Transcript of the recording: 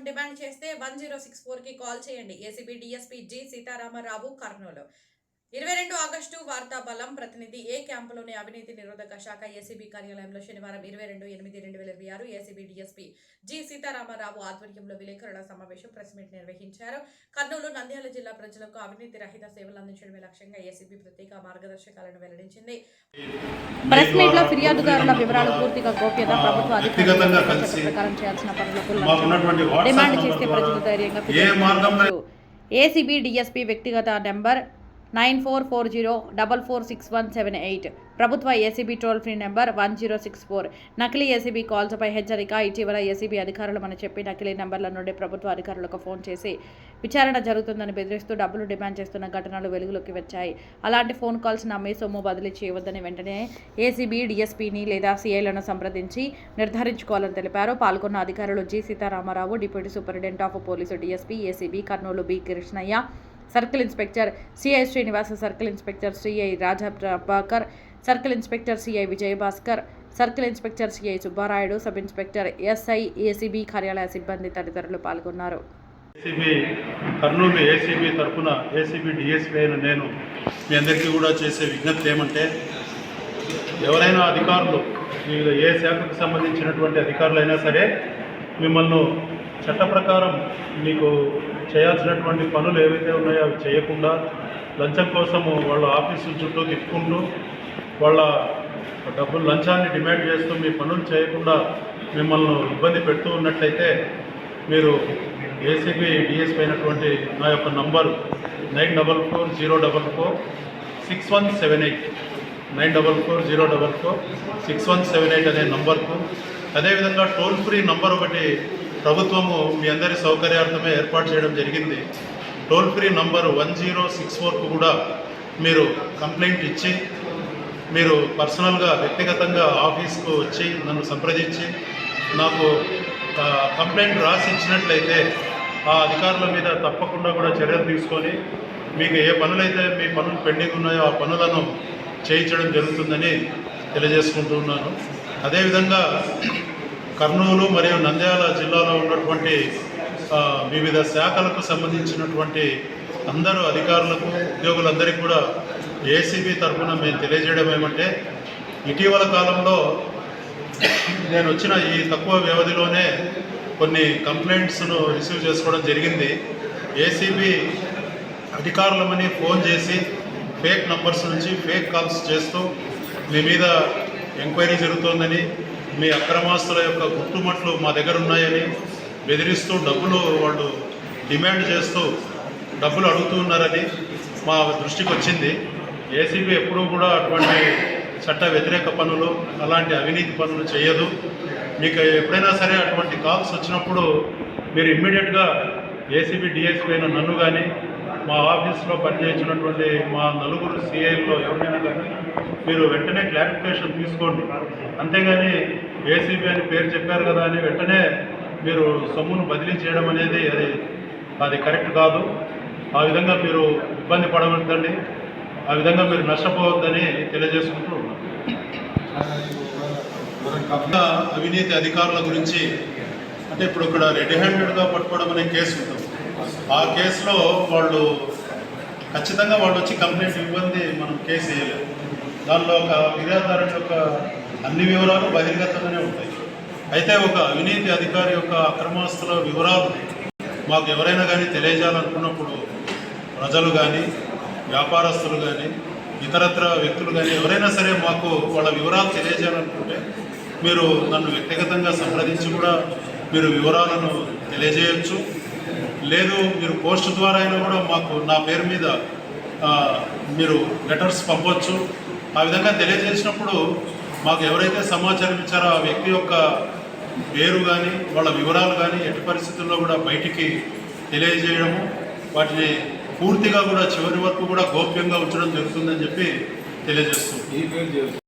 Demand చేస్తే 1064కి call చేయండి. ACB DSP G Sitarama Rao, Kurnool. 22 August వార్తా బలం ప్రతినిధి ఏ క్యాంపులోని అవినీతి నిరోధక శాఖ ఏసీబీ కార్యాలయంలో శనివారం 22/8/2026 ఏసీబీ డీఎస్పీ జి సీతారామరావు ఆధ్వర్యంలో విలేకరుల సమావేశం ప్రెస్ మీట్ నిర్వహించారు. కర్నూలు, నంద్యాల జిల్లా ప్రజలకు అవినీతి రహిత సేవలు అందించడమే లక్ష్యంగా ఏసీబీ ప్రత్యేక మార్గదర్శకాలను వెల్లడించింది. ప్రెస్ మీట్ లో ఫిర్యాదుదారుల వివరాలు పూర్తిగా గోప్యత, ప్రభుత్వ అధికారుల ప్రకారం చేయాల్సిన పనులకు డిమాండ్ చేస్తే ప్రజలు ధైర్యంగా ఏసీబీ డీఎస్పీ వ్యక్తిగత నెంబర్ 9440446178, ప్రభుత్వ ఏసీబీ టోల్ ఫ్రీ నెంబర్ 1064. నకిలీ ఏసీబీ కాల్స్పై హెచ్చరిక. ఇటీవల ఏసీబీ అధికారులమని చెప్పి నకిలీ నెంబర్ల నుండి ప్రభుత్వ అధికారులకు ఫోన్ చేసి విచారణ జరుగుతుందని బెదిరిస్తూ డబ్బులు డిమాండ్ చేస్తున్న ఘటనలు వెలుగులోకి వచ్చాయి. అలాంటి ఫోన్ కాల్స్ నమ్మి సొమ్ము బదిలీ చేయవద్దని వెంటనే ఏసీబీ డీఎస్పీని లేదా సీఐలను సంప్రదించి నిర్ధారించుకోవాలని తెలిపారు. పాల్గొన్న అధికారులు G Sitaramarao, deputy superintendent of police DSP ACB Kurnool B Krishnaiah, circle inspector CI Srinivasa, circle inspector CI Raja Prabhakar, circle inspector CI Vijayabhaskar, circle inspector CI Subbarayudu, sub inspector SI, ACB కార్యాలయ సిబ్బంది తదితరులు పాల్గొన్నారు. కర్నూలు ఏసీబీ తరఫున ఏసీబీ డీఎస్పీ అయిన నేను మీ అందరికీ కూడా చేసే విజ్ఞప్తి ఏమంటే, ఎవరైనా అధికారులు ఏ శాఖకు సంబంధించినటువంటి అధికారులైనా సరే మిమ్మల్ని చట్ట ప్రకారం మీకు చేయాల్సినటువంటి పనులు ఏవైతే ఉన్నాయో అవి చేయకుండా లంచం కోసము వాళ్ళ ఆఫీసు చుట్టూ తిప్పుకుంటూ వాళ్ళ డబ్బులు లంచాన్ని డిమాండ్ చేస్తూ మీ పనులు చేయకుండా మిమ్మల్ని ఇబ్బంది పెడుతూ ఉన్నట్లయితే మీరు ఏసీబీ డిఎస్పీ అయినటువంటి నా యొక్క నంబరు 9440446178 9440446178 అనే నంబర్కు, అదేవిధంగా టోల్ ఫ్రీ నంబర్ ఒకటి ప్రభుత్వము మీ అందరి సౌకర్యార్థమే ఏర్పాటు చేయడం జరిగింది. టోల్ ఫ్రీ నంబరు 1064కు కూడా మీరు కంప్లైంట్ ఇచ్చి మీరు పర్సనల్గా వ్యక్తిగతంగా ఆఫీస్కు వచ్చి నన్ను సంప్రదించి నాకు కంప్లైంట్ రాసి ఇచ్చినట్లయితే ఆ అధికారుల మీద తప్పకుండా కూడా చర్యలు తీసుకొని మీకు ఏ పనులైతే మీ పనులు పెండింగ్ ఉన్నాయో ఆ పనులను చేయించడం జరుగుతుందని తెలియజేసుకుంటున్నాను. అదేవిధంగా కర్నూలు మరియు నంద్యాల జిల్లాలో ఉన్నటువంటి వివిధ శాఖలకు సంబంధించినటువంటి అందరూ అధికారులకు, ఉద్యోగులందరికీ కూడా ఏసీబీ తరఫున మేము తెలియజేయడం ఏమంటే, ఇటీవల కాలంలో నేను వచ్చిన ఈ తక్కువ వ్యవధిలోనే కొన్ని కంప్లైంట్స్ను రిసీవ్ చేసుకోవడం జరిగింది. ఏసీబీ అధికారులమని ఫోన్ చేసి ఫేక్ నంబర్స్ నుంచి ఫేక్ కాల్స్ చేస్తూ మీ మీద ఎంక్వైరీ జరుగుతోందని, మీ అక్రమాస్తుల యొక్క గుట్టుమట్లు మా దగ్గర ఉన్నాయని బెదిరిస్తూ డబ్బులు వాళ్ళు డిమాండ్ చేస్తూ డబ్బులు అడుగుతూ ఉన్నారని మా దృష్టికి వచ్చింది. ఏసీబీ ఎప్పుడూ కూడా అటువంటి చట్ట వ్యతిరేక పనులు, అలాంటి అవినీతి పనులు చేయదు. మీకు ఎప్పుడైనా సరే అటువంటి కాల్స్ వచ్చినప్పుడు మీరు ఇమ్మీడియట్గా ఏసీబీ డిఎస్పీ అయిన నన్ను కానీ, మా ఆఫీస్లో పనిచేస్తున్నటువంటి మా నలుగురు సిఐల్లో ఎవరినైనా కానీ మీరు వెంటనే క్లారిఫికేషన్ తీసుకోండి. అంతేగాని ఏసీబీ అని పేరు చెప్పారు కదా అని వెంటనే మీరు సొమ్మును బదిలీ చేయడం అనేది అది కరెక్ట్ కాదు. ఆ విధంగా మీరు ఇబ్బంది పడవద్దండి, ఆ విధంగా మీరు నష్టపోవద్దని తెలియజేసుకుంటూ ఉన్నాం. అవినీతి అధికారుల గురించి అంటే ఇప్పుడు ఇక్కడ రెడ్ హ్యాండెడ్గా పట్టుకోవడం అనే కేసు ఉంటుంది. ఆ కేసులో వాళ్ళు ఖచ్చితంగా వాళ్ళు వచ్చి కంప్లైంట్ ఇవ్వండి, మనం కేసు వేయలేదు. దానిలో ఒక ఫిర్యాదుదారుని యొక్క అన్ని వివరాలు బహిర్గతంగానే ఉంటాయి. అయితే ఒక అవినీతి అధికారి యొక్క అక్రమాస్తుల వివరాలు మాకు ఎవరైనా కానీ తెలియజేయాలనుకున్నప్పుడు ప్రజలు కానీ, వ్యాపారస్తులు కానీ, ఇతరత్ర వ్యక్తులు కానీ ఎవరైనా సరే మాకు వాళ్ళ వివరాలు తెలియజేయాలనుకుంటే మీరు నన్ను వ్యక్తిగతంగా సంప్రదించి కూడా మీరు వివరాలను తెలియజేయచ్చు. లేదు మీరు పోస్ట్ ద్వారా అయినా కూడా మాకు నా పేరు మీద మీరు లెటర్స్ పంపవచ్చు. ఆ విధంగా తెలియజేసినప్పుడు మాకు ఎవరైతే సమాచారం ఇచ్చారో ఆ వ్యక్తి యొక్క పేరు కానీ వాళ్ళ వివరాలు కానీ ఎట్టి పరిస్థితుల్లో కూడా బయటికి తెలియజేయడము, వాటిని పూర్తిగా కూడా చివరి వరకు కూడా గోప్యంగా ఉంచడం జరుగుతుందని చెప్పి తెలియజేస్తుంది.